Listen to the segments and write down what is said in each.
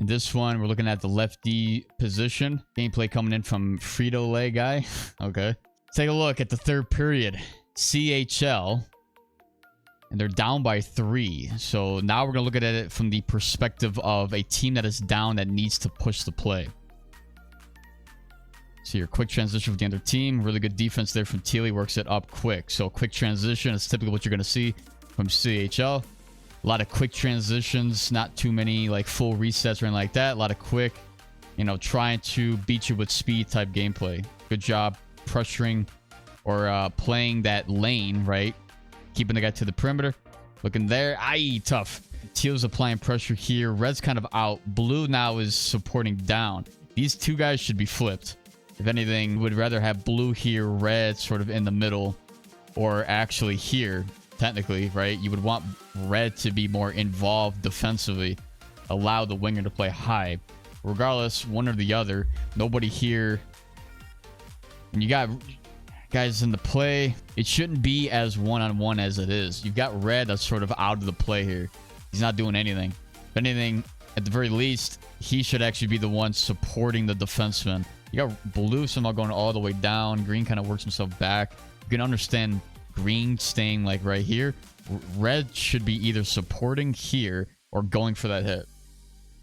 In this one, we're looking at the lefty position. Gameplay coming in from FRITOLAYGUY. Okay. Take a look at the third period. CHL. And they're down by 3. So now we're going to look at it from the perspective of a team that is down that needs to push the play. So your quick transition with the other team. Really good defense there from Teely. Works it up quick. So quick transition is typically what you're going to see from CHL. A lot of quick transitions. Not too many like full resets or anything like that. A lot of quick, you know, trying to beat you with speed type gameplay. Good job pressuring or playing that lane, right? Keeping the guy to the perimeter. Looking there. Aye, tough. Teal's applying pressure here. Red's kind of out. Blue now is supporting down. These two guys should be flipped. If anything, would rather have blue here, red sort of in the middle, or actually here, technically, right? You would want red to be more involved defensively. Allow the winger to play high. Regardless, one or the other. Nobody here. And you got guys in the play. It shouldn't be as one-on-one as it is. You've got red that's sort of out of the play here. He's not doing anything. If anything, at the very least, he should actually be the one supporting the defenseman. You got blue somehow going all the way down. Green kind of works himself back. You can understand green staying like right here. Red should be either supporting here or going for that hit.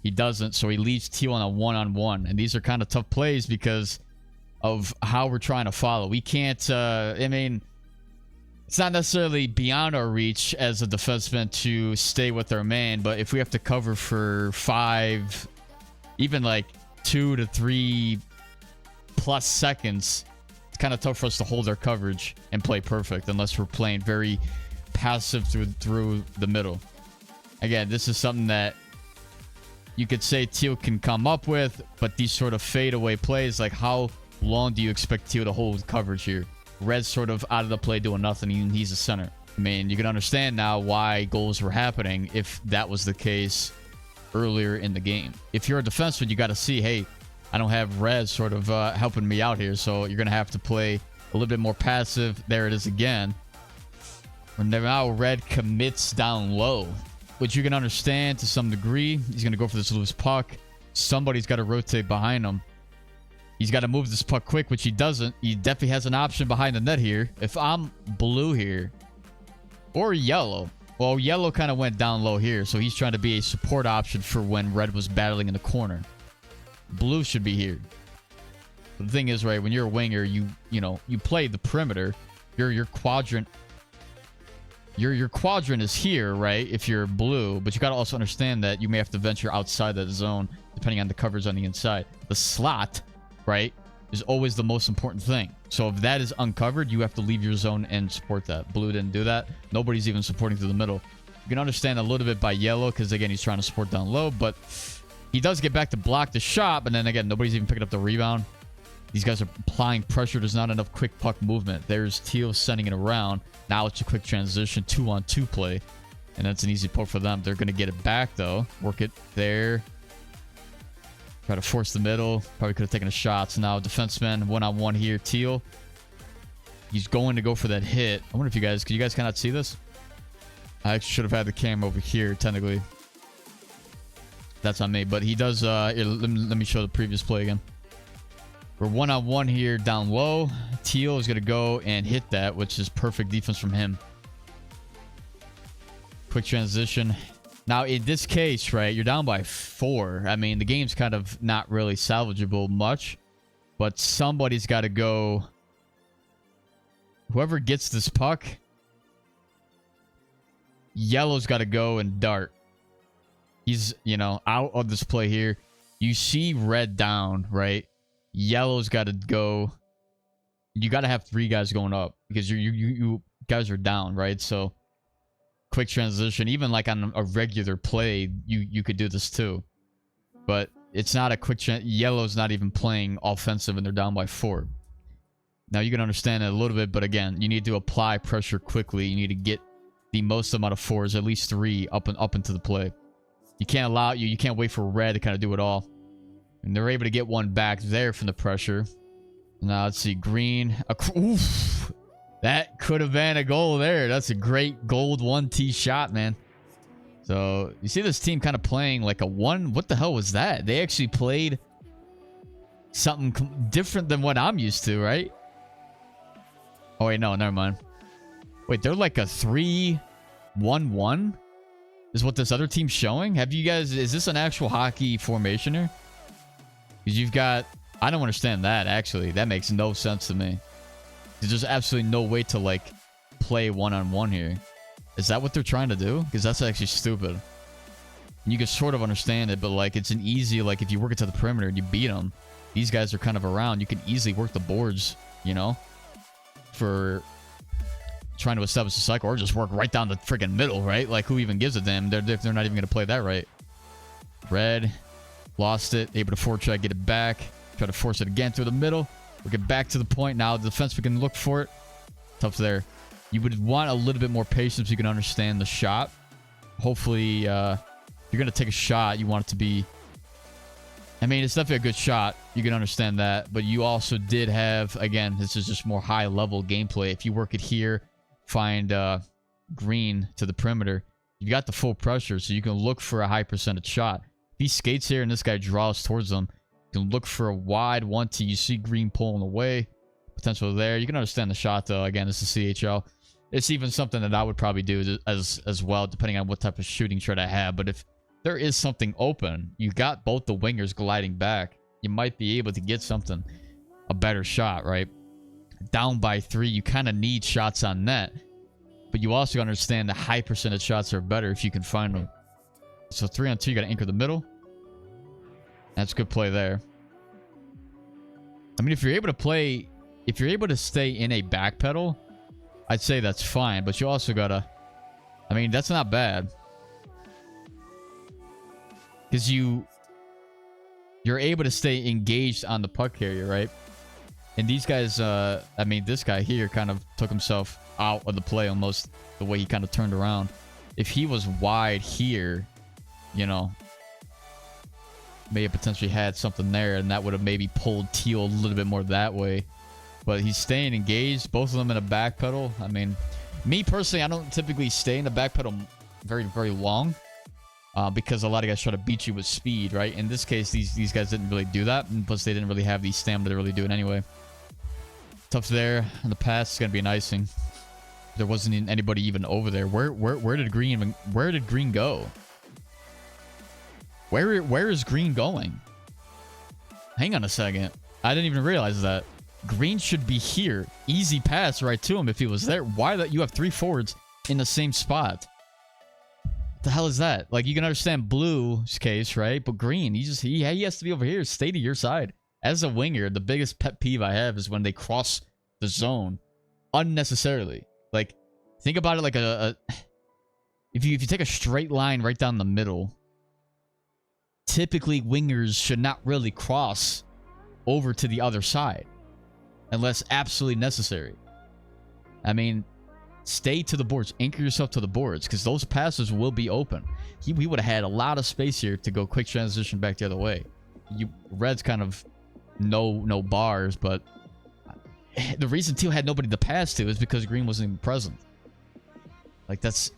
He doesn't, so he leaves teal on a one-on-one. And these are kind of tough plays because of how we're trying to follow. We can't, I mean, it's not necessarily beyond our reach as a defenseman to stay with our man, but if we have to cover for 5, even like 2 to 3 plus seconds, it's kind of tough for us to hold our coverage and play perfect unless we're playing very passive through the middle. Again, this is something that you could say Teal can come up with, but these sort of fadeaway plays, like how long do you expect Teal to hold coverage here? Red's sort of out of the play doing nothing. He's a center. I mean, you can understand now why goals were happening if that was the case earlier in the game. If you're a defenseman, you got to see, hey, I don't have Red sort of helping me out here, so you're going to have to play a little bit more passive. There it is again. And now Red commits down low, which you can understand to some degree. He's going to go for this loose puck. Somebody's got to rotate behind him. He's got to move this puck quick, which he doesn't. He definitely has an option behind the net here. If I'm blue here, or yellow. Well, yellow kind of went down low here, so he's trying to be a support option for when red was battling in the corner. Blue should be here. But the thing is, right, when you're a winger, you play the perimeter. Your quadrant. Your quadrant is here, right? If you're blue, but you got to also understand that you may have to venture outside that zone depending on the coverage on the inside. The slot, right, is always the most important thing. So if that is uncovered, you have to leave your zone and support that. Blue didn't do that. Nobody's even supporting through the middle. You can understand a little bit by yellow because, again, he's trying to support down low, but he does get back to block the shot, but then, again, nobody's even picking up the rebound. These guys are applying pressure. There's not enough quick puck movement. There's Teal sending it around. Now it's a quick transition, 2-on-2 play, and that's an easy poke for them. They're going to get it back, though. Work it there. Try to force the middle. Probably could have taken a shot. So now defenseman one-on-one here. Teal. He's going to go for that hit. I wonder if you guys... Could you guys cannot see this? I actually should have had the camera over here, technically. That's on me. But he does... let me show the previous play again. We're one-on-one here down low. Teal is going to go and hit that, which is perfect defense from him. Quick transition. Now, in this case, right, you're down by 4. I mean, the game's kind of not really salvageable much, but somebody's got to go. Whoever gets this puck, yellow's got to go and dart. He's, out of this play here. You see red down, right? Yellow's got to go. You got to have 3 guys going up because you guys are down, right? So quick transition, even like on a regular play, you could do this too. But it's not a quick yellow's not even playing offensive and they're down by 4. Now you can understand it a little bit, but again, you need to apply pressure quickly. You need to get the most amount of 4s, at least 3 up into the play. You can't allow you can't wait for red to kind of do it all. And they're able to get one back there from the pressure. Now let's see, green. Oof. That could have been a goal there. That's a great gold 1T shot, man. So you see this team kind of playing like a one. What the hell was that? They actually played something different than what I'm used to, right? Oh, wait, no, never mind. Wait, they're like a 3-1-1? Is what this other team's showing? Have you guys... Is this an actual hockey formation here? Because you've got... I don't understand that, actually. That makes no sense to me. There's just absolutely no way to, like, play one-on-one here. Is that what they're trying to do? Because that's actually stupid. You can sort of understand it, but, like, it's an easy... Like, if you work it to the perimeter and you beat them, these guys are kind of around. You can easily work the boards, you know? For trying to establish a cycle, or just work right down the freaking middle, right? Like, who even gives a damn? They're not even going to play that right. Red lost it, able to forecheck, get it back, try to force it again through the middle. We'll get back to the point now. The defenseman can look for it. Tough there. You would want a little bit more patience so you can understand the shot. Hopefully, if you're going to take a shot, you want it to be... I mean, it's definitely a good shot. You can understand that. But you also did have, again, this is just more high-level gameplay. If you work it here, find green to the perimeter, you got the full pressure, so you can look for a high percentage shot. If he skates here and this guy draws towards them, you can look for a wide 1T. You see green pulling away. Potential there. You can understand the shot, though. Again, this is CHL. It's even something that I would probably do as well, depending on what type of shooting chart I have. But if there is something open, you got both the wingers gliding back, you might be able to get something, a better shot, right? Down by 3, you kind of need shots on net, but you also understand the high percentage shots are better if you can find them. So 3-on-2, you got to anchor the middle. That's good play there. I mean, if you're able to play, if you're able to stay in a back pedal, I'd say that's fine, but you also got to, I mean, that's not bad. Because you're able to stay engaged on the puck carrier, right? And these guys, I mean, this guy here kind of took himself out of the play almost the way he kind of turned around. If he was wide here, you know, may have potentially had something there, and that would have maybe pulled Teal a little bit more that way. But he's staying engaged, both of them in a back pedal. I mean, me personally, I don't typically stay in the back pedal very, very long. Because a lot of guys try to beat you with speed, right? In this case, these guys didn't really do that, and plus they didn't really have the stamina to really do it anyway. Tough there. In the pass, it's gonna be an icing. There wasn't anybody even over there. Where did Green go? Where is Green going? Hang on a second. I didn't even realize that. Green should be here. Easy pass right to him if he was there. Why that you have 3 forwards in the same spot? What the hell is that? Like, you can understand Blue's case, right? But Green, he has to be over here. Stay to your side. As a winger, the biggest pet peeve I have is when they cross the zone unnecessarily. Like, think about it like if you take a straight line right down the middle, typically wingers should not really cross over to the other side unless absolutely necessary. I mean, stay to the boards. Anchor yourself to the boards because those passes will be open. We would have had a lot of space here to go quick transition back the other way. Red's kind of no bars, but the reason Teal had nobody to pass to is because Green wasn't even present. Like, this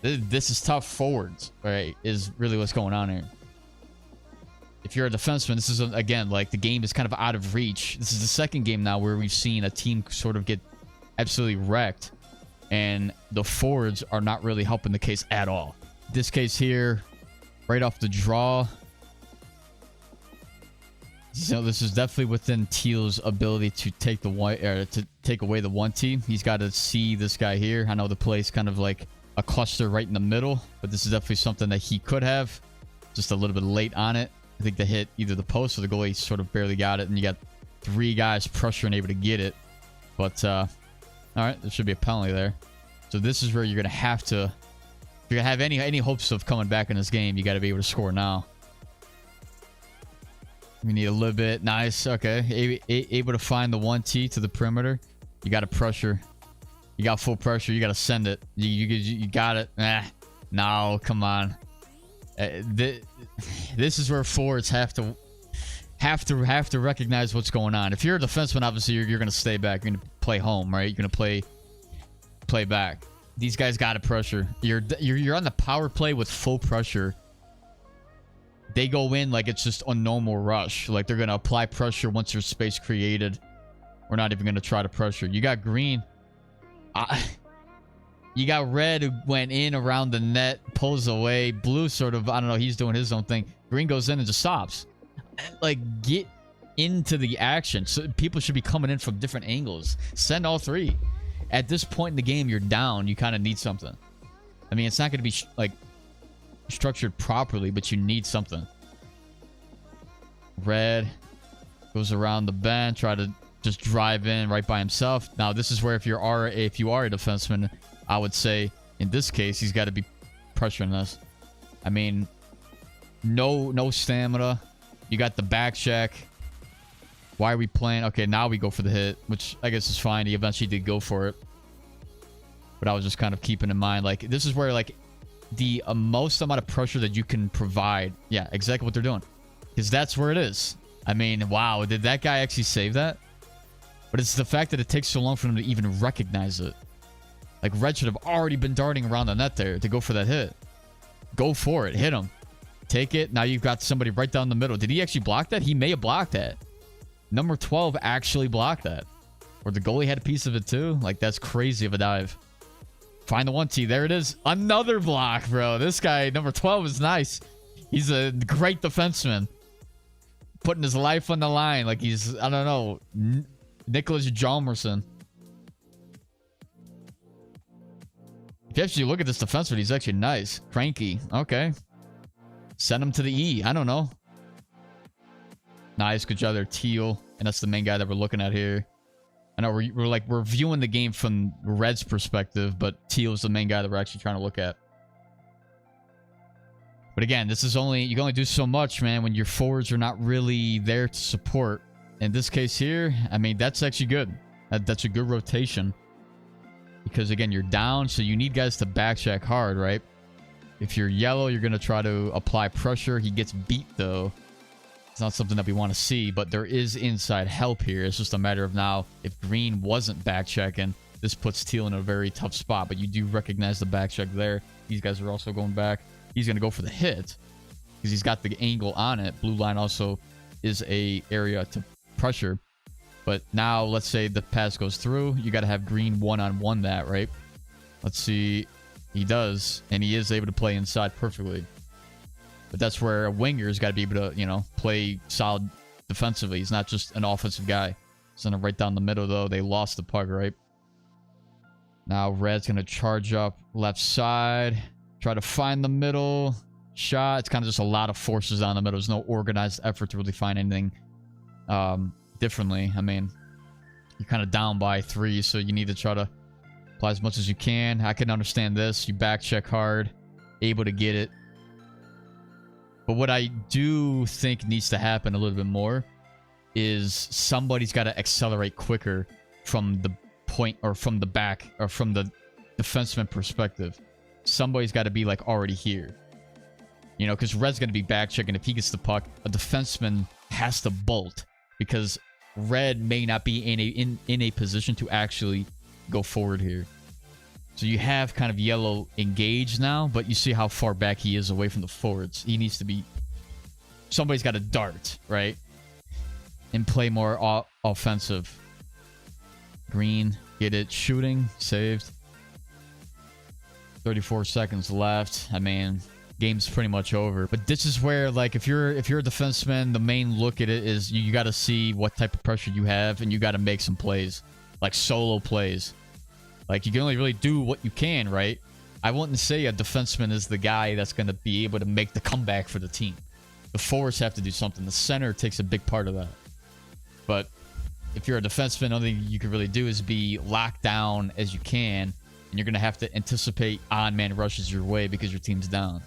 is tough forwards, right? Is really what's going on here. If you're a defenseman, this is, again, like, the game is kind of out of reach. This is the second game now where we've seen a team sort of get absolutely wrecked, and the forwards are not really helping the case at all. This case here, right off the draw. So this is definitely within Teal's ability to take to take away the 1T. He's got to see this guy here. I know the play's kind of like a cluster right in the middle, but this is definitely something that he could have. Just a little bit late on it. I think they hit either the post or the goalie sort of barely got it, and you got 3 guys pressuring able to get it. But all right, there should be a penalty there. So this is where you're gonna have to, if you're gonna have any hopes of coming back in this game, you got to be able to score now. We need a little bit. Nice. Okay. Able to find the 1T to the perimeter. You got to pressure. You got full pressure. You got to send it. You got it. No, come on. This is where forwards have to recognize what's going on. If you're a defenseman, obviously you're going to stay back. You're going to play home, right? You're going to play back. These guys got to pressure. You're on the power play with full pressure. They go in like it's just a normal rush. Like they're going to apply pressure once there's space created. We're not even going to try to pressure. You got green. You got red who went in around the net, pulls away. Blue sort of, I don't know, he's doing his own thing. Green goes in and just stops. Like, get into the action. So people should be coming in from different angles. Send all three. At this point in the game, you're down. You kind of need something. I mean, it's not going to be like structured properly, but you need something. Red goes around the bend, try to just drive in right by himself. Now, this is where if you are a defenseman, I would say in this case he's got to be pressuring us. I mean, no stamina. You got the back check. Why are we playing? Okay, now we go for the hit, which I guess is fine. He eventually did go for it, but I was just kind of keeping in mind, like, this is where, like, the most amount of pressure that you can provide. Yeah, exactly what they're doing, because that's where it is. I mean, wow, did that guy actually save that? But it's the fact that it takes so long for them to even recognize it. Like, Red should have already been darting around the net there to go for that hit. Go for it. Hit him. Take it. Now you've got somebody right down the middle. Did he actually block that? He may have blocked that. Number 12 actually blocked that. Or the goalie had a piece of it too. Like, that's crazy of a dive. Find the 1T. There it is. Another block, bro. This guy, number 12, is nice. He's a great defenseman. Putting his life on the line. Like he's, I don't know, Nicholas Hjalmarsson. If you actually look at this defenseman, he's actually nice. Cranky. Okay. Send him to the E. I don't know. Nice. Good job there, Teal. And that's the main guy that we're looking at here. I know we're viewing the game from Red's perspective, but Teal's the main guy that we're actually trying to look at. But again, this is only, you can only do so much, man, when your forwards are not really there to support. In this case here, I mean, that's actually good. That's a good rotation. Because, again, you're down, so you need guys to back check hard, right? If you're yellow, you're going to try to apply pressure. He gets beat, though. It's not something that we want to see, but there is inside help here. It's just a matter of now, if green wasn't back checking, this puts Teal in a very tough spot. But you do recognize the back check there. These guys are also going back. He's going to go for the hit because he's got the angle on it. Blue line also is a area to pressure. But now, let's say the pass goes through. You got to have green one-on-one that, right? Let's see. He does, and he is able to play inside perfectly. But that's where a winger's got to be able to, you know, play solid defensively. He's not just an offensive guy. Send him right down the middle, though. They lost the puck, right? Now, Red's going to charge up left side. Try to find the middle shot. It's kind of just a lot of forces on the middle. There's no organized effort to really find anything differently. I mean, you're kind of down by 3, so you need to try to apply as much as you can. I can understand this. You back check hard, able to get it. But what I do think needs to happen a little bit more is somebody's got to accelerate quicker from the point, or from the back, or from the defenseman perspective. Somebody's got to be like already here. You know, because Red's going to be back checking. If he gets the puck, a defenseman has to bolt because Red may not be in a position to actually go forward here. So you have kind of yellow engaged now, but you see how far back he is away from the forwards. He needs to be... Somebody's got to dart, right? And play more offensive. Green, get it. Shooting, saved. 34 seconds left. I mean, game's pretty much over. But this is where, like, if you're a defenseman, the main look at it is you got to see what type of pressure you have, and you got to make some plays, like solo plays. Like, you can only really do what you can, right? I wouldn't say a defenseman is the guy that's going to be able to make the comeback for the team. The forwards have to do something. The center takes a big part of that. But if you're a defenseman, the only thing you can really do is be locked down as you can, and you're going to have to anticipate on-man rushes your way because your team's down.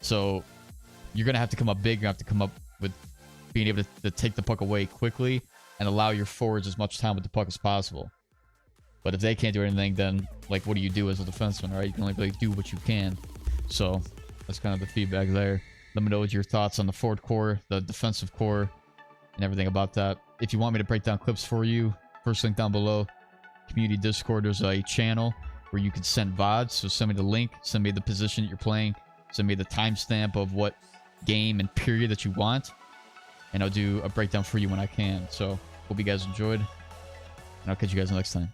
So you're going to have to come up big. You have to come up with being able to take the puck away quickly and allow your forwards as much time with the puck as possible. But if they can't do anything, then, like, what do you do as a defenseman, right? You can only really do what you can. So that's kind of the feedback there. Let me know what your thoughts on the forward core, the defensive core, and everything about that. If you want me to break down clips for you, first link down below. Community Discord, there's a channel. where you can send VODs. So send me the link, send me the position that you're playing, send me the timestamp of what game and period that you want, and I'll do a breakdown for you when I can. So hope you guys enjoyed, and I'll catch you guys next time.